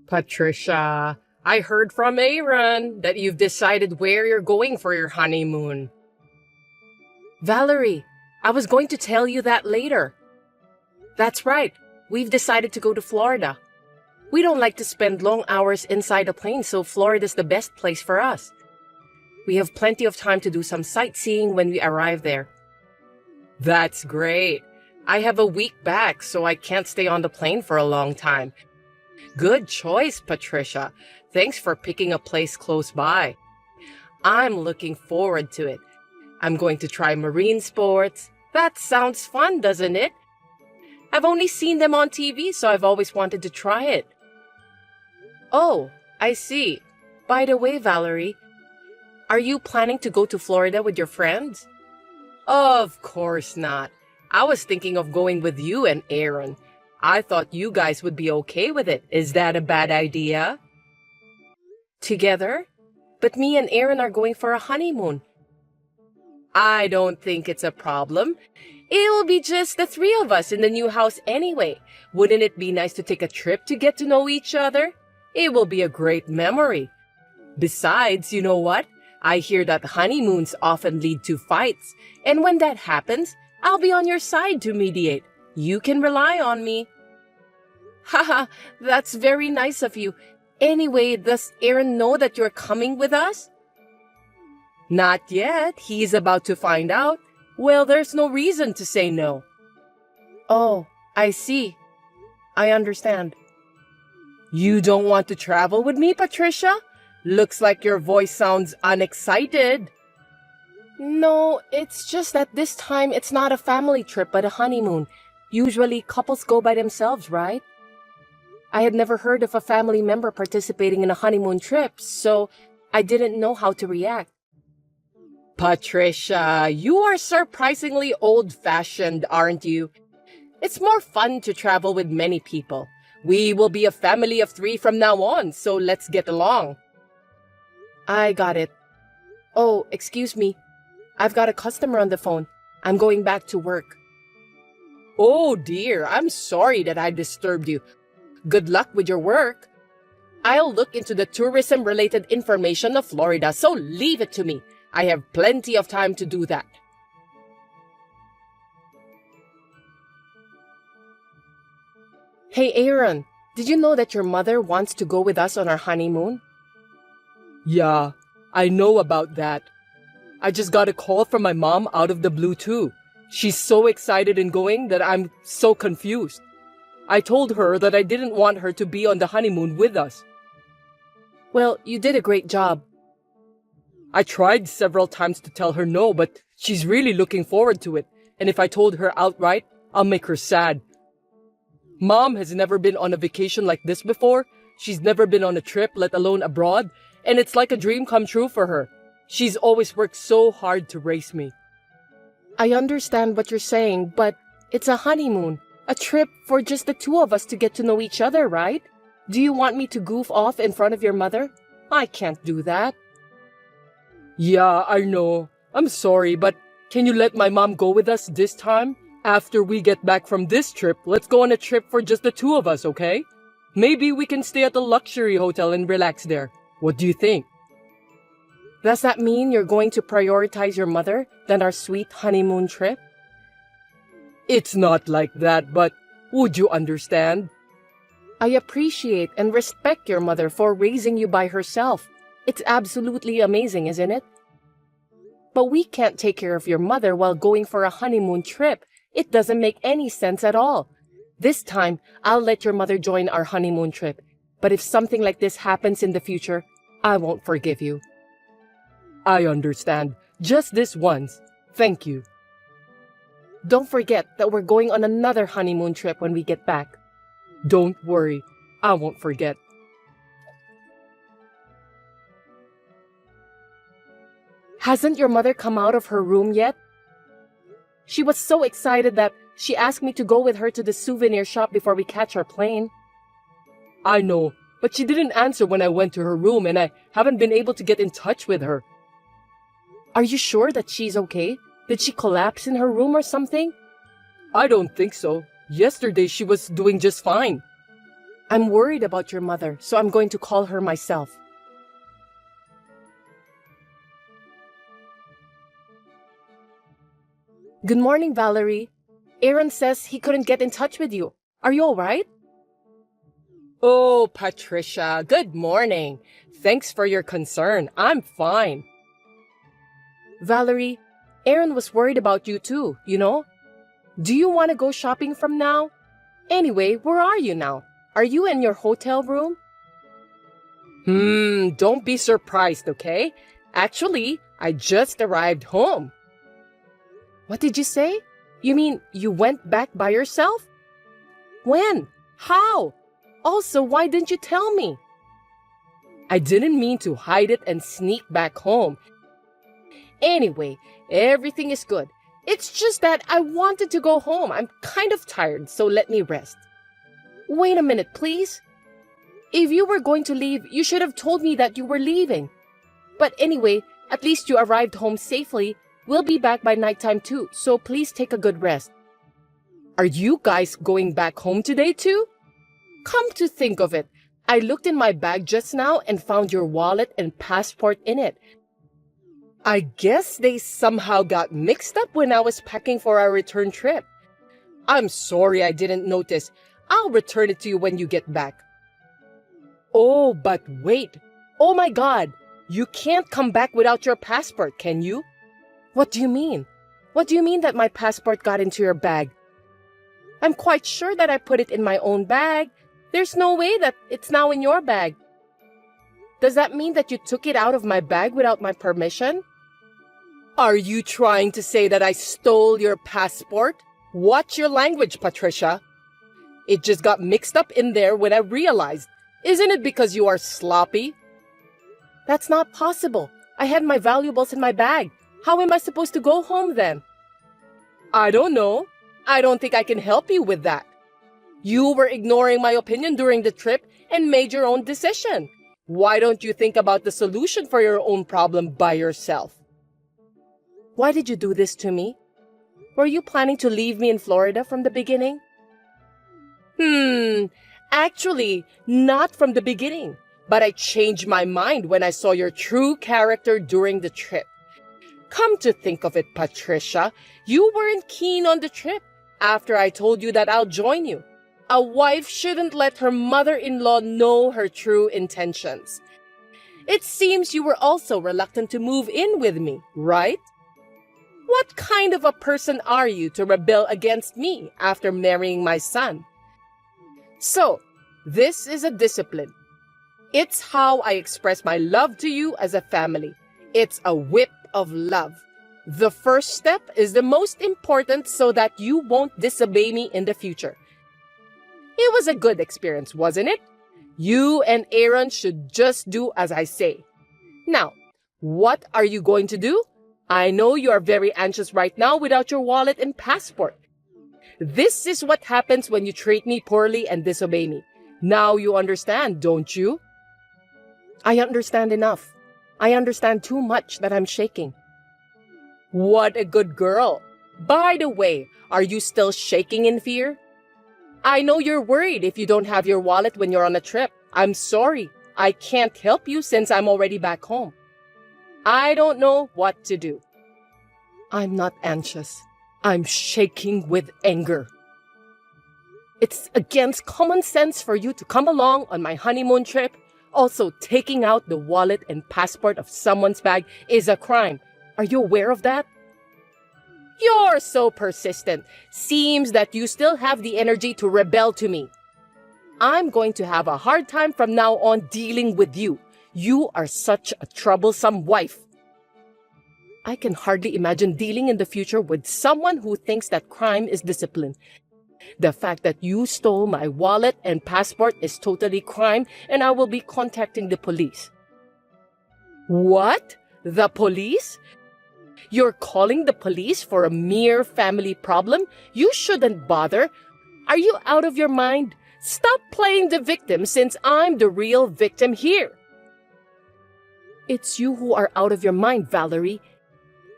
Patricia, I heard from Aaron that you've decided where you're going for your honeymoon. Valerie, I was going to tell you that later. That's right, we've decided to go to Florida. We don't like to spend long hours inside a plane, so Florida's the best place for us. We have plenty of time to do some sightseeing when we arrive there. That's great. I have a week back, so I can't stay on the plane for a long time. Good choice, Patricia. Thanks for picking a place close by. I'm looking forward to it. I'm going to try marine sports. That sounds fun, doesn't it? I've only seen them on TV, so I've always wanted to try it. Oh, I see. By the way, Valerie, are you planning to go to Florida with your friends? Of course not. I was thinking of going with you and Aaron. I thought you guys would be okay with it. Is that a bad idea? Together? But me and Aaron are going for a honeymoon. I don't think it's a problem. It will be just the three of us in the new house anyway. Wouldn't it be nice to take a trip to get to know each other? It will be a great memory. Besides, you know what? I hear that honeymoons often lead to fights, and when that happens, I'll be on your side to mediate. You can rely on me. Haha, that's very nice of you. Anyway, does Aaron know that you're coming with us? Not yet. He's about to find out. Well, there's no reason to say no. Oh, I see. I understand. You don't want to travel with me, Patricia? Looks like your voice sounds unexcited. No, it's just that this time it's not a family trip but a honeymoon. Usually couples go by themselves, right? I had never heard of a family member participating in a honeymoon trip, so I didn't know how to react. Patricia, you are surprisingly old-fashioned, aren't you? It's more fun to travel with many people. We will be a family of 3 from now on, so let's get along. I got it. Oh, excuse me. I've got a customer on the phone. I'm going back to work. Oh dear, I'm sorry that I disturbed you. Good luck with your work. I'll look into the tourism-related information of Florida, so leave it to me. I have plenty of time to do that. Hey Aaron, did you know that your mother wants to go with us on our honeymoon? Yeah, I know about that. I just got a call from my mom out of the blue too. She's so excited in going that I'm so confused. I told her that I didn't want her to be on the honeymoon with us. Well, you did a great job. I tried several times to tell her no, but she's really looking forward to it. And if I told her outright, I'll make her sad. Mom has never been on a vacation like this before. She's never been on a trip, let alone abroad. And it's like a dream come true for her. She's always worked so hard to raise me. I understand what you're saying, but it's a honeymoon. A trip for just the 2 of us to get to know each other, right? Do you want me to goof off in front of your mother? I can't do that. Yeah, I know. I'm sorry, but can you let my mom go with us this time? After we get back from this trip, let's go on a trip for just the 2 of us, okay? Maybe we can stay at a luxury hotel and relax there. What do you think? Does that mean you're going to prioritize your mother than our sweet honeymoon trip? It's not like that, but would you understand? I appreciate and respect your mother for raising you by herself. It's absolutely amazing, isn't it? But we can't take care of your mother while going for a honeymoon trip. It doesn't make any sense at all. This time, I'll let your mother join our honeymoon trip. But if something like this happens in the future, I won't forgive you. I understand. Just this once. Thank you. Don't forget that we're going on another honeymoon trip when we get back. Don't worry. I won't forget. Hasn't your mother come out of her room yet? She was so excited that she asked me to go with her to the souvenir shop before we catch our plane. I know, but she didn't answer when I went to her room and I haven't been able to get in touch with her. Are you sure that she's okay? Did she collapse in her room or something? I don't think so. Yesterday she was doing just fine. I'm worried about your mother, so I'm going to call her myself. Good morning, Valerie. Aaron says he couldn't get in touch with you. Are you all right? Oh, Patricia, good morning. Thanks for your concern. I'm fine. Valerie, Aaron was worried about you too, you know? Do you want to go shopping from now? Anyway, where are you now? Are you in your hotel room? Don't be surprised, okay? Actually, I just arrived home. What did you say? You mean you went back by yourself? When? How? Also, why didn't you tell me? I didn't mean to hide it and sneak back home. Anyway, everything is good. It's just that I wanted to go home. I'm kind of tired, so let me rest. Wait a minute, please. If you were going to leave, you should have told me that you were leaving. But anyway, at least you arrived home safely. We'll be back by nighttime too, so please take a good rest. Are you guys going back home today too? Come to think of it, I looked in my bag just now and found your wallet and passport in it. I guess they somehow got mixed up when I was packing for our return trip. I'm sorry I didn't notice. I'll return it to you when you get back. Oh, but wait. Oh my God. You can't come back without your passport, can you? What do you mean? What do you mean that my passport got into your bag? I'm quite sure that I put it in my own bag. There's no way that it's now in your bag. Does that mean that you took it out of my bag without my permission? Are you trying to say that I stole your passport? Watch your language, Patricia. It just got mixed up in there when I realized. Isn't it because you are sloppy? That's not possible. I had my valuables in my bag. How am I supposed to go home then? I don't know. I don't think I can help you with that. You were ignoring my opinion during the trip and made your own decision. Why don't you think about the solution for your own problem by yourself? Why did you do this to me? Were you planning to leave me in Florida from the beginning? Actually, not from the beginning. But I changed my mind when I saw your true character during the trip. Come to think of it, Patricia, you weren't keen on the trip after I told you that I'll join you. A wife shouldn't let her mother-in-law know her true intentions. It seems you were also reluctant to move in with me, right? What kind of a person are you to rebel against me after marrying my son? So, this is a discipline. It's how I express my love to you as a family. It's a whip of love. The first step is the most important so that you won't disobey me in the future. It was a good experience, wasn't it? You and Aaron should just do as I say. Now, what are you going to do? I know you are very anxious right now without your wallet and passport. This is what happens when you treat me poorly and disobey me. Now you understand, don't you? I understand enough. I understand too much that I'm shaking. What a good girl. By the way, are you still shaking in fear? I know you're worried if you don't have your wallet when you're on a trip. I'm sorry. I can't help you since I'm already back home. I don't know what to do. I'm not anxious. I'm shaking with anger. It's against common sense for you to come along on my honeymoon trip. Also, taking out the wallet and passport of someone's bag is a crime. Are you aware of that? You're so persistent. Seems that you still have the energy to rebel to me. I'm going to have a hard time from now on dealing with you. You are such a troublesome wife. I can hardly imagine dealing in the future with someone who thinks that crime is discipline. The fact that you stole my wallet and passport is totally crime, and I will be contacting the police. What? The police? You're calling the police for a mere family problem? You shouldn't bother. Are you out of your mind? Stop playing the victim since I'm the real victim here. It's you who are out of your mind, Valerie.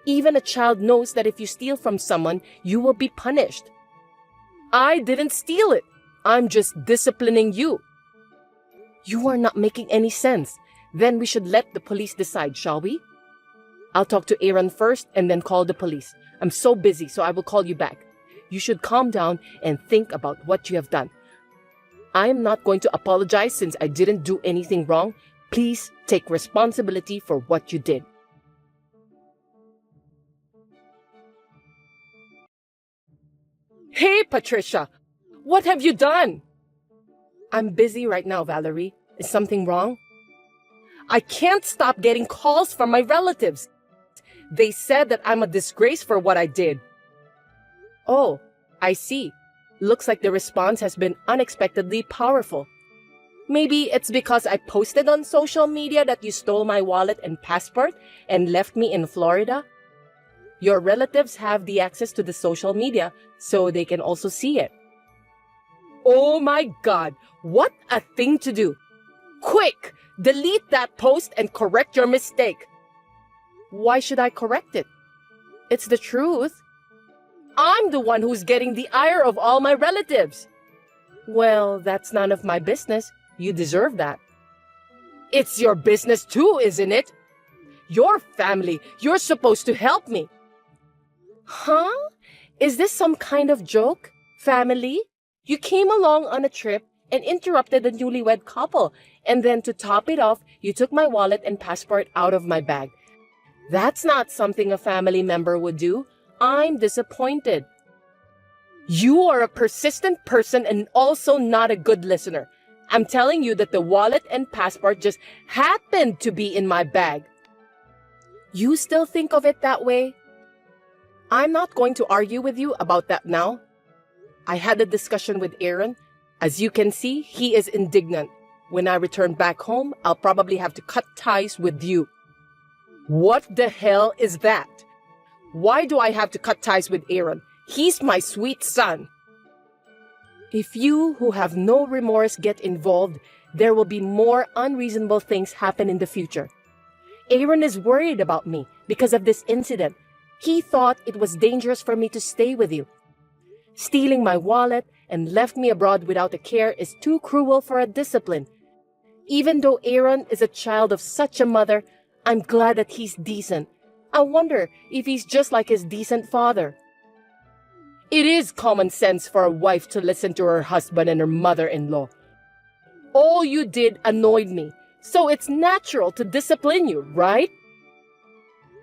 Even a child knows that if you steal from someone, you will be punished. I didn't steal it. I'm just disciplining you. You are not making any sense. Then we should let the police decide, shall we? I'll talk to Aaron first and then call the police. I'm so busy, so I will call you back. You should calm down and think about what you have done. I am not going to apologize since I didn't do anything wrong. Please take responsibility for what you did. Hey, Patricia! What have you done? I'm busy right now, Valerie. Is something wrong? I can't stop getting calls from my relatives. They said that I'm a disgrace for what I did. Oh, I see. Looks like the response has been unexpectedly powerful. Maybe it's because I posted on social media that you stole my wallet and passport and left me in Florida. Your relatives have the access to the social media, so they can also see it. Oh my God, what a thing to do. Quick, delete that post and correct your mistake. Why should I correct it? It's the truth. I'm the one who's getting the ire of all my relatives. Well, that's none of my business. You deserve that. It's your business too, isn't it? Your family. You're supposed to help me. Huh? Is this some kind of joke? Family? You came along on a trip and interrupted the newlywed couple, and then to top it off, you took my wallet and passport out of my bag. That's not something a family member would do. I'm disappointed. You are a persistent person and also not a good listener. I'm telling you that the wallet and passport just happened to be in my bag. You still think of it that way? I'm not going to argue with you about that now. I had a discussion with Aaron. As you can see, he is indignant. When I return back home, I'll probably have to cut ties with you. What the hell is that? Why do I have to cut ties with Aaron? He's my sweet son. If you who have no remorse get involved, there will be more unreasonable things happen in the future. Aaron is worried about me because of this incident. He thought it was dangerous for me to stay with you. Stealing my wallet and left me abroad without a care is too cruel for a discipline. Even though Aaron is a child of such a mother, I'm glad that he's decent. I wonder if he's just like his decent father. It is common sense for a wife to listen to her husband and her mother-in-law. All you did annoyed me, so it's natural to discipline you, right?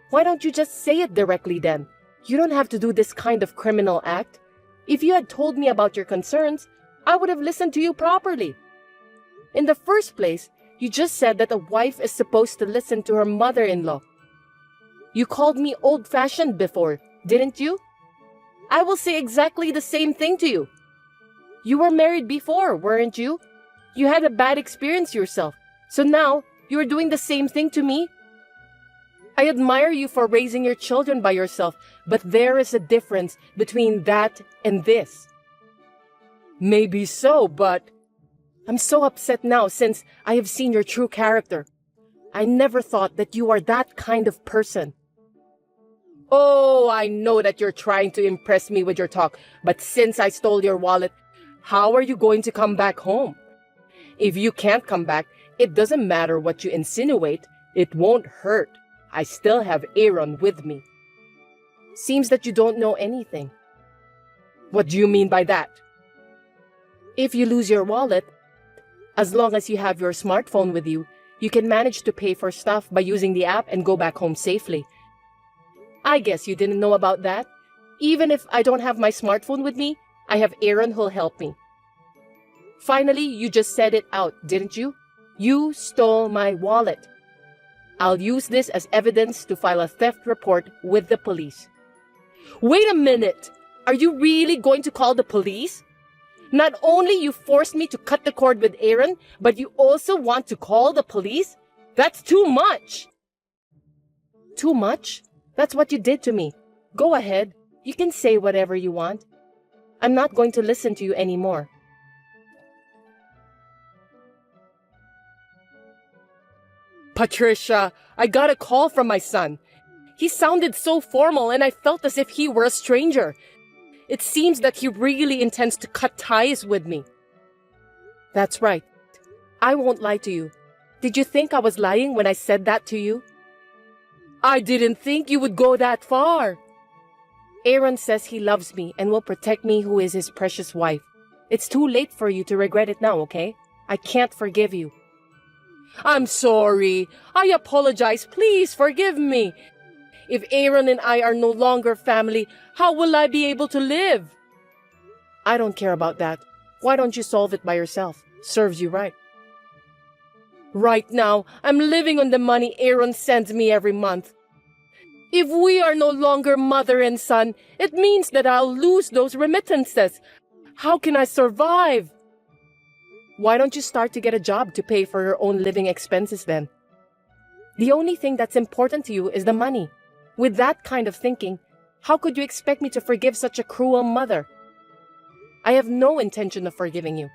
Why don't you just say it directly then? You don't have to do this kind of criminal act. If you had told me about your concerns, I would have listened to you properly. In the first place, you just said that a wife is supposed to listen to her mother-in-law. You called me old-fashioned before, didn't you? I will say exactly the same thing to you. You were married before, weren't you? You had a bad experience yourself, so now you're doing the same thing to me? I admire you for raising your children by yourself, but there is a difference between that and this. Maybe so, but I'm so upset now since I have seen your true character. I never thought that you are that kind of person. Oh, I know that you're trying to impress me with your talk, but since I stole your wallet, how are you going to come back home? If you can't come back, it doesn't matter what you insinuate. It won't hurt. I still have Aaron with me. Seems that you don't know anything. What do you mean by that? If you lose your wallet, as long as you have your smartphone with you, you can manage to pay for stuff by using the app and go back home safely. I guess you didn't know about that. Even if I don't have my smartphone with me, I have Aaron who'll help me. Finally, you just said it out, didn't you? You stole my wallet. I'll use this as evidence to file a theft report with the police. Wait a minute! Are you really going to call the police? Not only you forced me to cut the cord with Aaron, but you also want to call the police? That's too much! Too much? That's what you did to me. Go ahead. You can say whatever you want. I'm not going to listen to you anymore. Patricia, I got a call from my son. He sounded so formal and I felt as if he were a stranger. It seems that he really intends to cut ties with me. That's right. I won't lie to you. Did you think I was lying when I said that to you? I didn't think you would go that far. Aaron says he loves me and will protect me, who is his precious wife. It's too late for you to regret it now, okay? I can't forgive you. I'm sorry. I apologize. Please forgive me. If Aaron and I are no longer family, how will I be able to live? I don't care about that. Why don't you solve it by yourself? Serves you right. Right now, I'm living on the money Aaron sends me every month. If we are no longer mother and son, it means that I'll lose those remittances. How can I survive? Why don't you start to get a job to pay for your own living expenses then? The only thing that's important to you is the money. With that kind of thinking, how could you expect me to forgive such a cruel mother? I have no intention of forgiving you.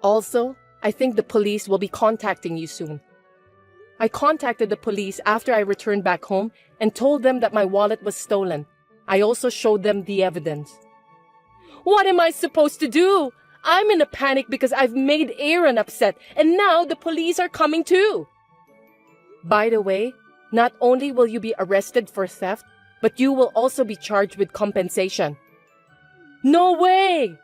Also, I think the police will be contacting you soon. I contacted the police after I returned back home and told them that my wallet was stolen. I also showed them the evidence. What am I supposed to do? I'm in a panic because I've made Aaron upset, and now the police are coming too. By the way, not only will you be arrested for theft, but you will also be charged with compensation. No way!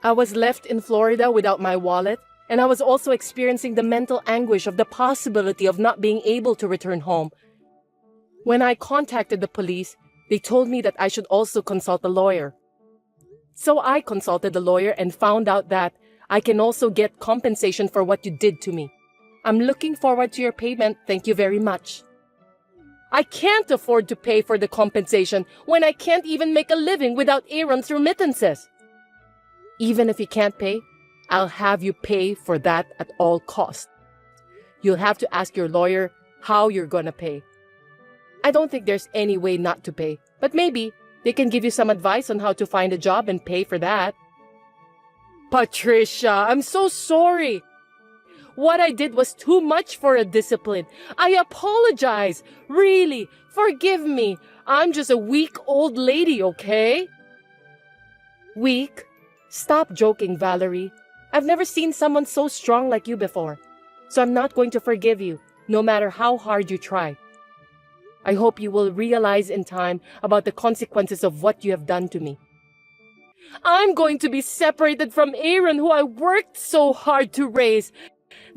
I was left in Florida without my wallet, and I was also experiencing the mental anguish of the possibility of not being able to return home. When I contacted the police, they told me that I should also consult a lawyer. So I consulted the lawyer and found out that I can also get compensation for what you did to me. I'm looking forward to your payment. Thank you very much. I can't afford to pay for the compensation when I can't even make a living without Aaron's remittances. Even if you can't pay, I'll have you pay for that at all costs. You'll have to ask your lawyer how you're gonna pay. I don't think there's any way not to pay, but maybe they can give you some advice on how to find a job and pay for that. Patricia, I'm so sorry. What I did was too much for a discipline. I apologize. Really, forgive me. I'm just a weak old lady, okay? Weak? Stop joking, Valerie. I've never seen someone so strong like you before. So I'm not going to forgive you, no matter how hard you try. I hope you will realize in time about the consequences of what you have done to me. I'm going to be separated from Aaron, who I worked so hard to raise.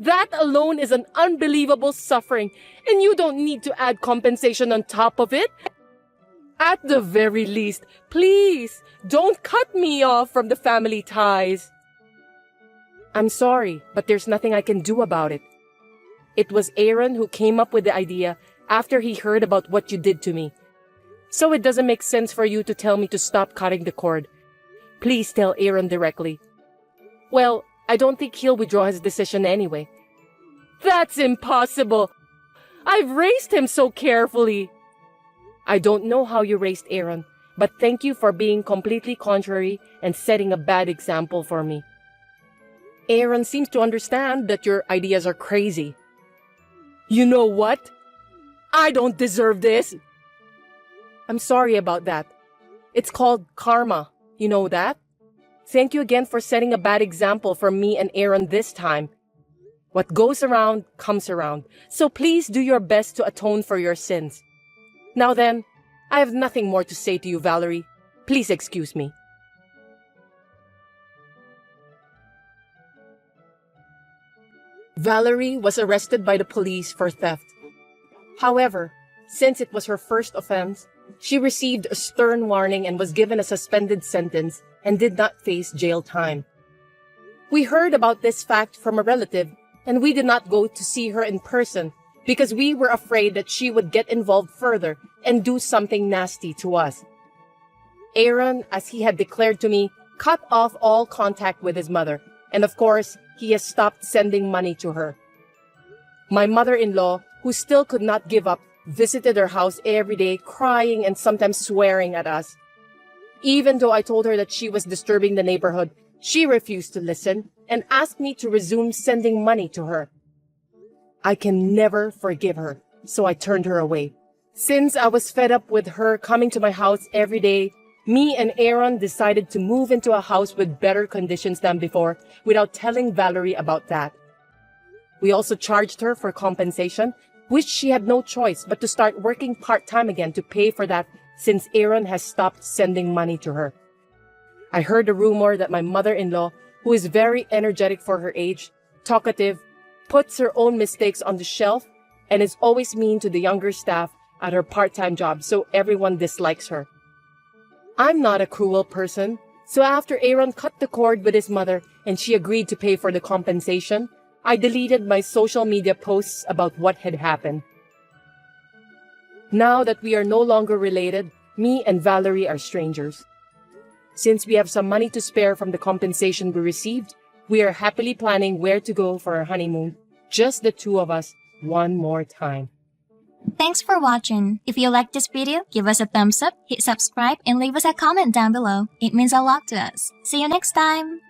That alone is an unbelievable suffering, and you don't need to add compensation on top of it. At the very least, please, don't cut me off from the family ties. I'm sorry, but there's nothing I can do about it. It was Aaron who came up with the idea after he heard about what you did to me. So it doesn't make sense for you to tell me to stop cutting the cord. Please tell Aaron directly. Well, I don't think he'll withdraw his decision anyway. That's impossible. I've raised him so carefully. I don't know how you raised Aaron, but thank you for being completely contrary and setting a bad example for me. Aaron seems to understand that your ideas are crazy. You know what? I don't deserve this. I'm sorry about that. It's called karma. You know that? Thank you again for setting a bad example for me and Aaron this time. What goes around comes around, so please do your best to atone for your sins. Now then, I have nothing more to say to you, Valerie. Please excuse me. Valerie was arrested by the police for theft. However, since it was her first offense, she received a stern warning and was given a suspended sentence and did not face jail time. We heard about this fact from a relative, and we did not go to see her in person because we were afraid that she would get involved further and do something nasty to us. Aaron, as he had declared to me, cut off all contact with his mother, and of course, he has stopped sending money to her. My mother-in-law, who still could not give up, visited her house every day, crying and sometimes swearing at us. Even though I told her that she was disturbing the neighborhood, she refused to listen and asked me to resume sending money to her. I can never forgive her, so I turned her away. Since I was fed up with her coming to my house every day, Me and Aaron decided to move into a house with better conditions than before without telling Valerie about that. We also charged her for compensation, which she had no choice but to start working part-time again to pay for that since Aaron has stopped sending money to her. I heard a rumor that my mother-in-law, who is very energetic for her age, talkative, puts her own mistakes on the shelf, and is always mean to the younger staff at her part-time job, so everyone dislikes her. I'm not a cruel person, so after Aaron cut the cord with his mother and she agreed to pay for the compensation, I deleted my social media posts about what had happened. Now that we are no longer related, me and Valerie are strangers. Since we have some money to spare from the compensation we received, we are happily planning where to go for our honeymoon, just the two of us, one more time. Thanks for watching. If you liked this video, give us a thumbs up, hit subscribe, and leave us a comment down below. It means a lot to us. See you next time!